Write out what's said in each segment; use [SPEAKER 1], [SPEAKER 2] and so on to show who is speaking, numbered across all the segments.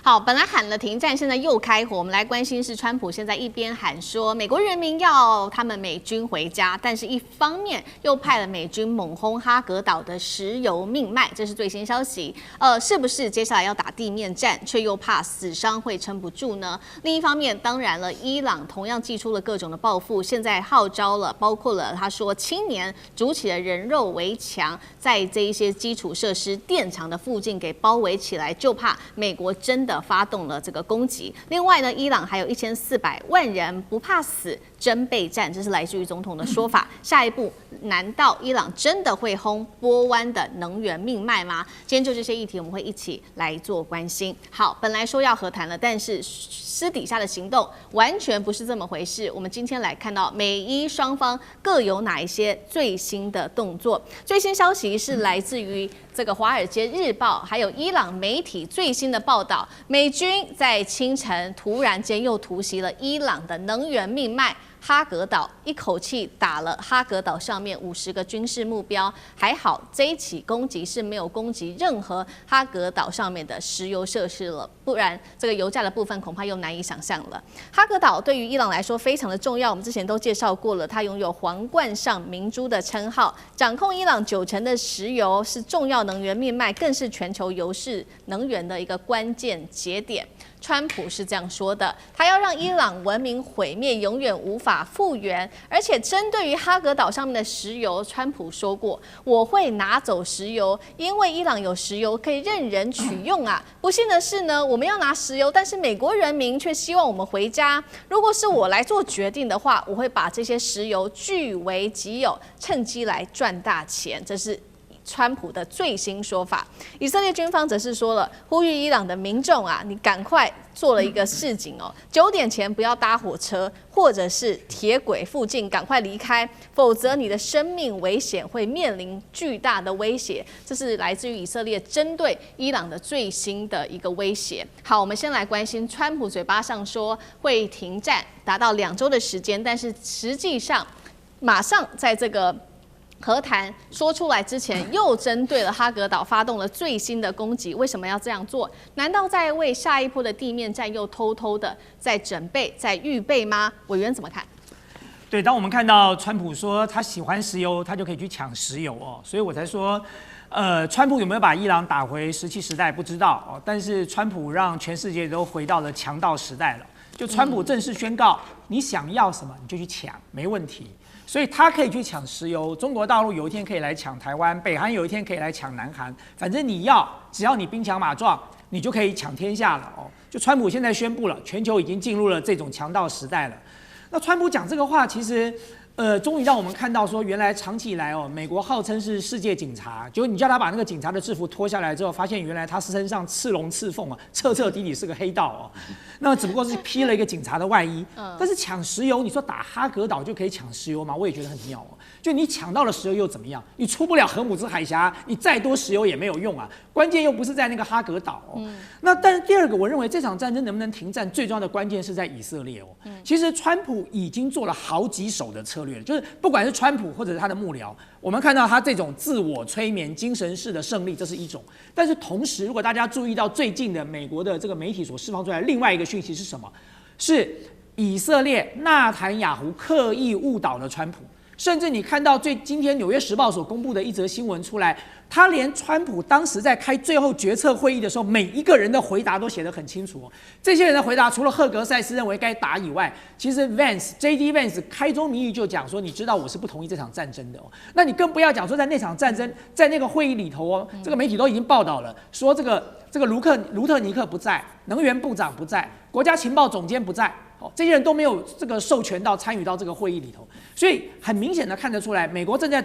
[SPEAKER 1] 好，本來喊了停戰，現在又開火。我們來關心是川普現在一邊喊說美國人民要他們美軍回家，但是一方面又派了美軍猛轟哈格島的石油命脈，這是最新消息。是不是接下來要打地面戰，卻又怕死傷會撐不住呢？另一方面，當然了，伊朗同樣祭出了各種的報復，現在號召了，包括了他說青年築起了人肉圍牆，在這一些基礎設施、電廠的附近給包圍起來，就怕美國真的發動了這個攻擊。另外呢，伊朗還有1400萬人不怕死，真備戰，這是來自於總統的說法。下一步，難道伊朗真的會轟波灣的能源命脈嗎？今天就這些議題，我們會一起來做關心。好，本來說要和談了，但是私底下的行動完全不是這麼回事。我們今天來看到美伊雙方各有哪一些最新的動作。最新消息是來自於這個《華爾街日報》還有伊朗媒體最新的報道，美軍在清晨突然間又突襲了伊朗的能源命脈哈格島，一口氣打了哈格島上面50個軍事目標。還好這一起攻擊是沒有攻擊任何哈格島上面的石油設施了，不然這個油價的部分恐怕又難以想象了。哈格島對於伊朗來說非常的重要，我們之前都介紹過了，它擁有皇冠上明珠的稱號，掌控伊朗90%的石油，是重要能源命脈，更是全球油市能源的一個關鍵節點。川普是這樣說的，他要讓伊朗文明毀滅，永遠無法復原。而且針對於哈格島上面的石油，川普說過，我會拿走石油，因為伊朗有石油可以任人取用啊。不幸的是呢，我們要拿石油，但是美國人民卻希望我們回家。如果是我來做決定的話，我會把這些石油據為己有，趁機來賺大錢。這是川普的最新說法。以色列軍方則是說了，呼籲伊朗的民眾啊，你趕快做了一個示警哦，9點前不要搭火車或者是鐵軌附近，趕快離開，否則你的生命危險會面臨巨大的威脅。這是來自於以色列針對伊朗的最新的一個威脅。好，我們先來關心川普嘴巴上說會停戰，達到2週的時間，但是實際上馬上在這個和談說出來之前，又針對了哈格島發動了最新的攻擊。為什麼要這樣做？難道在為下一波的地面戰又偷偷的在準備、在預備嗎？委員怎麼看？
[SPEAKER 2] 對，當我們看到川普說他喜歡石油，他就可以去搶石油哦，所以我才說，川普有沒有把伊朗打回17時代不知道哦，但是川普讓全世界都回到了強盜時代了。就川普正式宣告，你想要什麼你就去搶，沒問題。所以他可以去搶石油，中國大陸有一天可以來搶台灣，北韓有一天可以來搶南韓，反正你要，只要你兵強馬壯，你就可以搶天下了哦。就川普現在宣布了，全球已經進入了這種强盜時代了。那川普講這個話，其實終於讓我們看到說，原來長期以來哦，美國號稱是世界警察，結果你叫他把那個警察的制服脫下來之後，發現原來他身上刺龍刺鳳啊，徹徹底底是個黑道哦。那只不過是披了一個警察的外衣。但是搶石油，你說打哈格島就可以搶石油嗎？我也覺得很妙哦。就你搶到了石油又怎麼樣？你出不了荷姆茲海峽，你再多石油也沒有用啊。關鍵又不是在那個哈格島哦。那但是第二個，我認為這場戰爭能不能停戰，最重要的關鍵是在以色列哦。其實川普已經做了好幾手的策略了，就是不管是川普或者是他的幕僚，我們看到他這種自我催眠、精神式的勝利，這是一種。但是同時，如果大家注意到最近的美國的這個媒體所釋放出來的另外一個訊息是什麼？是以色列納坦雅胡刻意誤導了川普。甚至你看到今天《紐約時報》所公布的一則新聞出來，他連川普當時在開最後決策會議的時候，每一個人的回答都寫得很清楚哦。這些人的回答，除了赫格塞斯認為該打以外，其實 J.D. Vance 開宗明義就講說，你知道我是不同意這場戰爭的哦。那你更不要講說，在那場戰爭，在那個會議裡頭哦，這個媒體都已經報道了，說這個盧特尼克不在，能源部長不在，國家情報總監不在。這些人都沒有這個授權到參與到這個會議裡頭，所以很明顯的看得出來，美國正在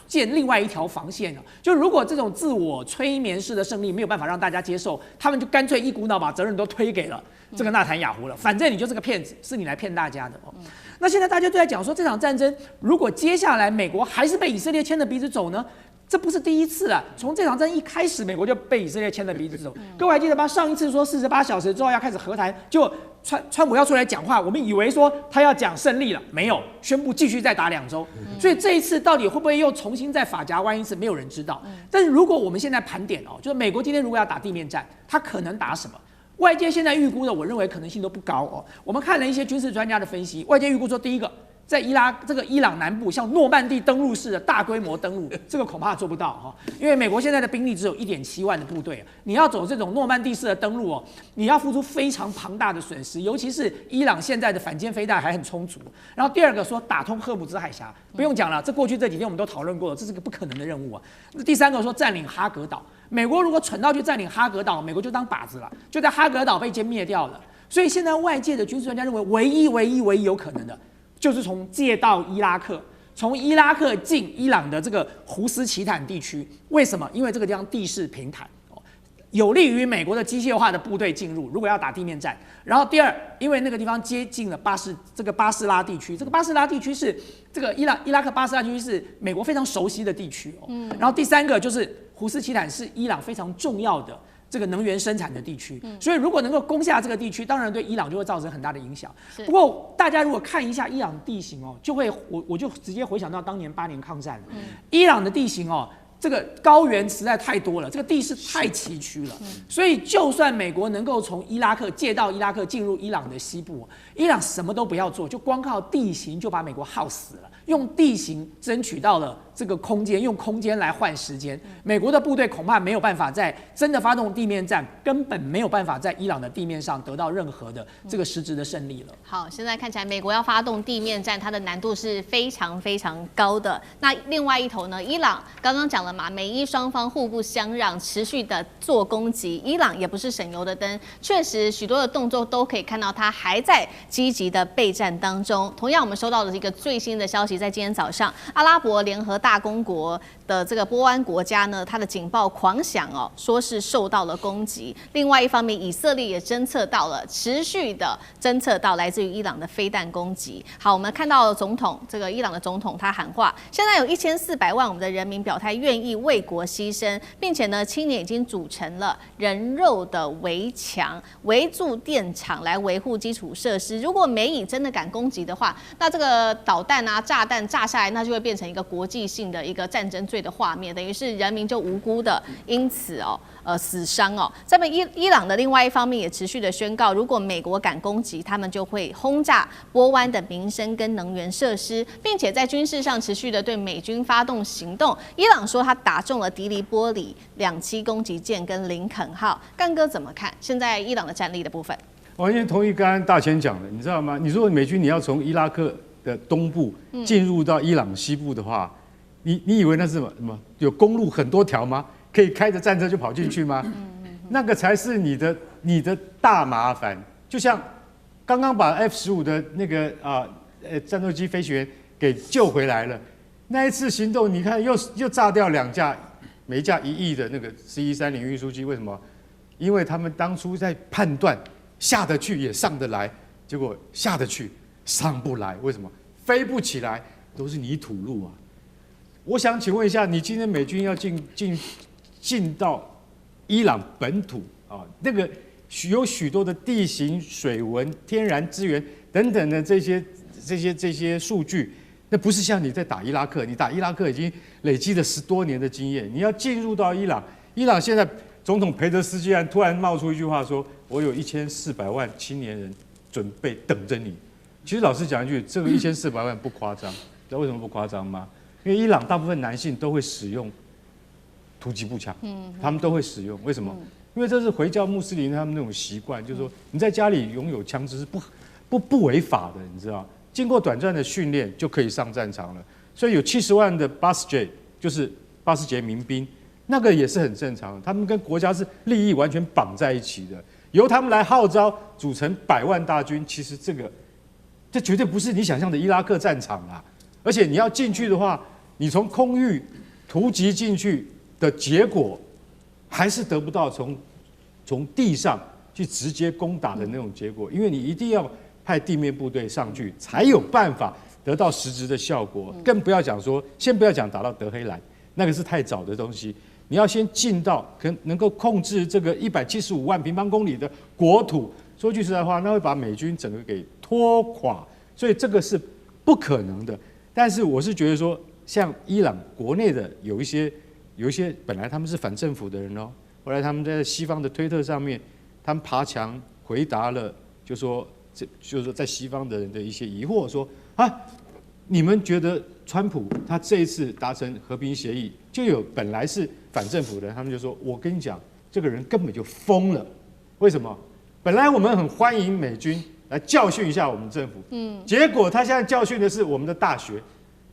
[SPEAKER 2] 建另外一條防線。就如果這種自我催眠式的勝利沒有辦法讓大家接受，他們就乾脆一股腦把責任都推給了這個納坦雅胡了。反正你就是個騙子，是你來騙大家的哦。那現在大家都在講說，這場戰爭如果接下來美國還是被以色列牽着鼻子走呢？這不是第一次了，從這場戰爭一開始，美國就被以色列牽着鼻子走。各位還記得吧？上一次說48小時之後要開始和談，就川普要出來講話，我們以為說他要講勝利了，沒有，宣布繼續再打2週。所以這一次到底會不會又重新再髮夾彎一次，沒有人知道。但是如果我們現在盤點哦，就是美國今天如果要打地面戰，他可能打什麼？外界現在預估的，我認為可能性都不高哦。我們看了一些軍事專家的分析，外界預估說，第一個，在伊朗南部像諾曼底登陸式的大規模登陸，這個恐怕做不到哈，因為美國現在的兵力只有1.7萬的部隊，你要走這種諾曼底式的登陸哦，你要付出非常龐大的損失，尤其是伊朗現在的反艦飛彈還很充足。然後第二個說打通荷姆茲海峽，不用講了，這過去這幾天我們都討論過了，這是個不可能的任務啊。那第三個說佔領哈格島，美國如果蠢到去佔領哈格島，美國就當靶子了，就在哈格島被殲滅掉了。所以現在外界的軍事專家認為，唯一有可能的，就是從借道伊拉克，從伊拉克進伊朗的這個胡斯奇坦地區。為什麼？因為這個地方地勢平坦，有利於美國的機械化的部隊進入。如果要打地面戰，然後第二，因為那個地方接近了巴士拉地區，這個巴士拉地區是這個伊拉克巴士拉地區是美國非常熟悉的地區哦。然後第三個就是胡斯奇坦是伊朗非常重要的這個能源生產的地區，所以如果能夠攻下這個地區，當然对伊朗就會造成很大的影響。不過大家如果看一下伊朗的地形哦，就会我就直接回想到當年8年抗戰了。伊朗的地形哦，這個高原實在太多了，這個地勢太崎嶇了，所以就算美國能夠從伊拉克借道伊拉克進入伊朗的西部，伊朗什麼都不要做，就光靠地形就把美國耗死了。用地形爭取到了這個空間，用空間來換時間。美國的部隊恐怕沒有辦法在真的發動地面戰，根本沒有辦法在伊朗的地面上得到任何的這個實質的勝利了。
[SPEAKER 1] 好，現在看起來美國要發動地面戰，它的難度是非常非常高的。那另外一頭呢，伊朗剛剛講了嘛，美伊雙方互不相讓，持續的做攻擊。伊朗也不是省油的燈，確實許多的動作都可以看到，它還在積極的備戰當中。同樣，我們收到的一個最新的消息。在今天早上，阿拉伯聯合大公國的這個波灣國家呢，它的警報狂響哦，說是受到了攻擊。另外一方面，以色列也偵測到了，持續的偵測到來自於伊朗的飛彈攻擊。好，我們看到總統這個伊朗的總統他喊話，現在有1400萬我們的人民表態願意為國犧牲，並且呢，青年已經組成了人肉的圍牆，圍住電廠來維護基礎設施。如果美以真的敢攻擊的話，那這個導彈啊、炸彈炸下來，那就會變成一個國際性的一個戰爭罪的畫面，等於是人民就無辜的因此死傷哦。這邊伊朗的另外一方面也持續的宣告，如果美國敢攻擊，他們就會轟炸波灣的民生跟能源設施，並且在軍事上持續的對美軍發動行動。伊朗說他打中了迪黎波里2棲攻擊艦跟林肯號。幹哥怎麼看現在伊朗的戰力的部分？
[SPEAKER 3] 我完全同意剛剛大千講的，你知道嗎？你說美軍你要從伊拉克的東部進入到伊朗西部的話，你以為那是什麼？有公路很多條嗎？可以開着戰車就跑進去嗎？那個才是你的大麻煩。就像剛剛把 F-15的那個戰鬥機飛行員給救回來了，那一次行動你看又炸掉2架，每一架1億的那個 C-130運輸機，為什麼？因為他們當初在判斷下得去也上得來，結果下得去上不來，為什麼？飛不起來，都是泥土路啊！我想請問一下，你今天美軍要進到伊朗本土啊，那個有許多的地形、水文、天然資源等等的這些數據，那不是像你在打伊拉克，你打伊拉克已經累積了10多年的經驗，你要進入到伊朗，伊朗現在總統裴德斯基突然冒出一句話說：“我有1400萬青年人準備等着你。”其實老實講一句，這個1400萬不誇張，知道為什麼不誇張嗎？因為伊朗大部分男性都會使用突擊步槍，他們都會使用。為什麼？因為這是回教穆斯林他們那種習慣，就是說你在家裡擁有槍支是不違法的，你知道？經過短暫的訓練就可以上戰場了。所以有70萬的巴斯傑，就是巴斯傑民兵，那個也是很正常的。他們跟國家是利益完全綁在一起的，由他們來號召組成100萬大軍，其實這絕對不是你想象的伊拉克戰場啦！而且你要進去的話，你從空域突擊進去的結果，還是得不到從地上去直接攻打的那種結果，因為你一定要派地面部隊上去，才有辦法得到實質的效果。更不要講說，先不要講打到德黑蘭，那個是太早的東西。你要先進到能夠控制這個175萬平方公里的國土。說句實在話，那會把美軍整個給拖垮，所以這個是不可能的。但是我是覺得說，像伊朗國內的有一些本來他們是反政府的人哦，後來他們在西方的推特上面他們爬牆回答了，就是說在西方的人的一些疑惑，說啊，你們覺得川普他這一次達成和平協議，就有本來是反政府的人，他們就說，我跟你講，這個人根本就瘋了。為什麼？本來我們很歡迎美軍來教訓一下我們政府，結果他現在教訓的是我們的大學，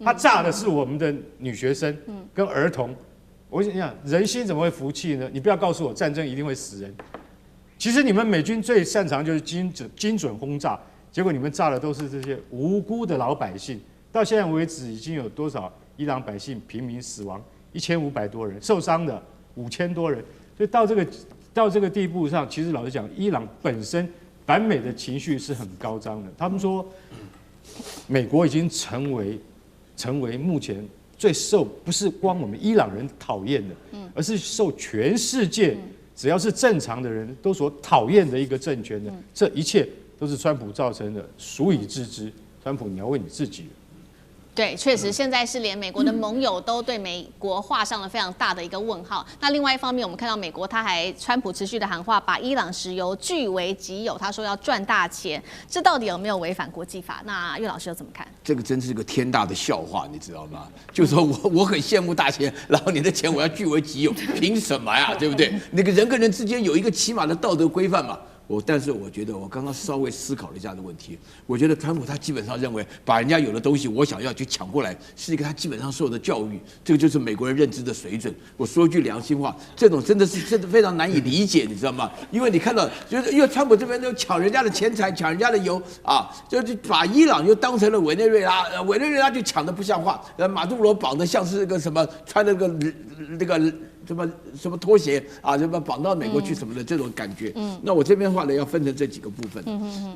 [SPEAKER 3] 他炸的是我們的女學生跟兒童。我想人心怎麼會服氣呢？你不要告訴我戰爭一定會死人。其實你們美軍最擅長就是精準轟炸，結果你們炸的都是這些無辜的老百姓。到現在為止，已經有多少伊朗百姓平民死亡？1500多人，受傷的5000多人。所以到這個地步上，其實老實講，伊朗本身反美的情緒是很高漲的。他們說，美國已經成為目前最受不是光我们伊朗人討厭的，而是受全世界只要是正常的人都所討厭的一個政權的。這一切都是川普造成的，孰以治之？川普，你要為你自己。
[SPEAKER 1] 对，確實，現在是連美國的盟友都對美國畫上了非常大的一個問號。那另外一方面，我們看到美國川普持續的喊話，把伊朗石油據為己有，他說要賺大錢，這到底有沒有違反國際法？那岳老師又怎麼看？
[SPEAKER 4] 這個真是個天大的笑話，你知道嗎？就是說我很羨慕大錢，然後你的錢我要據為己有，憑什麼呀？對不對？那個人跟人之間有一個起碼的道德規範嘛。但是我覺得我剛剛稍微思考了一下的問題，我覺得川普他基本上認為把人家有的東西我想要去搶過來，是一個他基本上受的教育，這個就是美國人認知的水準。我說句良心話，這種真的非常難以理解，你知道嗎？因為你看到，就是因為川普這邊就搶人家的錢財，搶人家的油啊，就把伊朗就當成了委內瑞拉，委內瑞拉就搶得不像話，馬杜羅綁得像是個什麼，穿那個。什麼拖鞋啊，什麼綁到美國去什麼的這種感覺。那我這邊的話呢，要分成這幾個部分。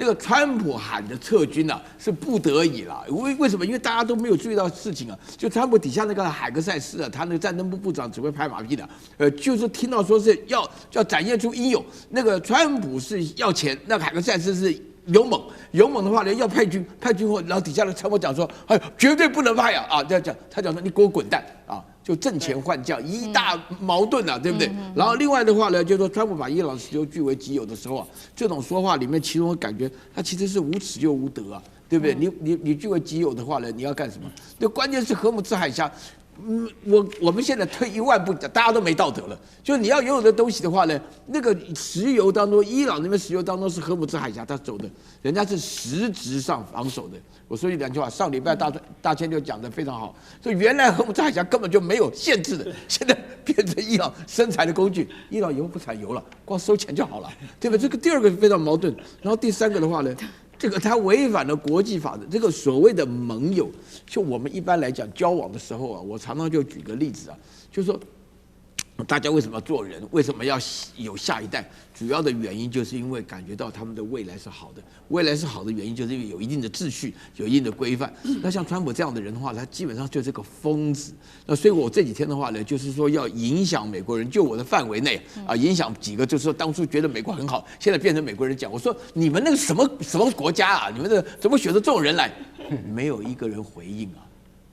[SPEAKER 4] 那個川普喊的撤軍啊，是不得已了。為什麼？因為大家都沒有注意到事情啊。就川普底下那個海格塞斯啊，他那個戰爭部部長只會拍馬屁的。就是聽到說是要展現出英勇，那個川普是要錢，那個海格塞斯是勇猛的話呢，要派軍後，然後底下的參謀講說，哎，絕對不能派啊！這樣講，他講說你給我滾蛋啊！就陣前換將，一大矛盾啊，對不對？然後另外的話呢，就是說川普把伊朗石油據為己有的時候啊，這種說話裡面，其中我感覺他其實是無恥又無德啊，對不对？你據為己有的話呢，你要幹什麼？那關鍵是荷姆茲海峽。我們現在退一萬步講，大家都沒道德了。就是你要擁有的東西的話呢，那個石油當中，伊朗那邊石油當中是荷姆茲海峽他走的，人家是實質上防守的。我說句兩句話，上禮拜大千就講得非常好，說原來荷姆茲海峽根本就沒有限制的，現在變成伊朗生財的工具。伊朗以後不產油了，光收錢就好了，對吧？這個第二個非常矛盾。然後第三個的話呢，這個他違反了國際法的這個所謂的盟友，就我們一般來講交往的時候啊，我常常就舉個例子啊，就是說大家為什麼要做人，為什麼要有下一代？主要的原因就是因為感覺到他們的未來是好的，未來是好的原因就是因為有一定的秩序，有一定的規範。那像川普這樣的人的話，他基本上就是個瘋子。那所以我這幾天的話呢，就是說要影響美國人，就我的範圍內啊，影響幾個，就是說當初覺得美國很好，現在變成美國人講，我說你們那個什麼國家啊，你們這怎麼選擇這種人來？沒有一個人回應啊。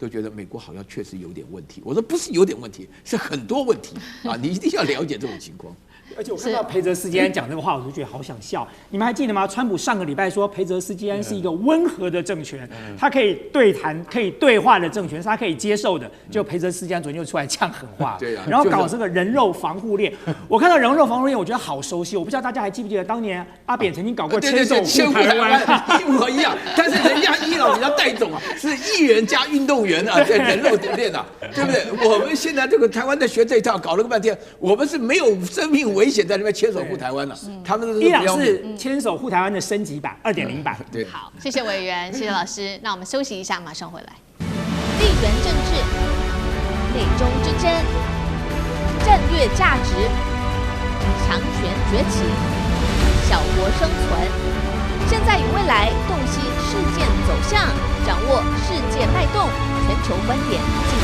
[SPEAKER 4] 都覺得美國好像確實有點問題。我說不是有點問題，是很多問題啊！你一定要了解這種情況。
[SPEAKER 2] 而且我看到裴澤斯基安講這個話，我就覺得好想笑。你們還記得嗎？川普上個禮拜說裴澤斯基安是一個溫和的政權，他可以對談、可以對話的政權，是他可以接受的。就裴澤斯基安昨天就出來嗆狠話，對啊，然後搞這個人肉防護鏈。我看到人肉防護鏈，我覺得好熟悉。我不知道大家還記不記得當年阿扁曾經搞過牽手護台灣，一模一樣。但是人家伊朗比較帶種啊，是藝人加運動員啊，這人肉鏈啊，對不對？我們現在這個台灣在學這一套，搞了個半天，我們是沒有生命危險在那邊牽手護台灣了。他們伊朗是牽手護台灣的升級版2.0版。
[SPEAKER 4] 對，
[SPEAKER 1] 好，謝謝委員，謝謝老師。那我們休息一下，馬上回來。地緣政治、美中之爭、戰略價值、強權崛起、小國生存，現在與未來洞悉事件走向，掌握世界脈動，全球觀點。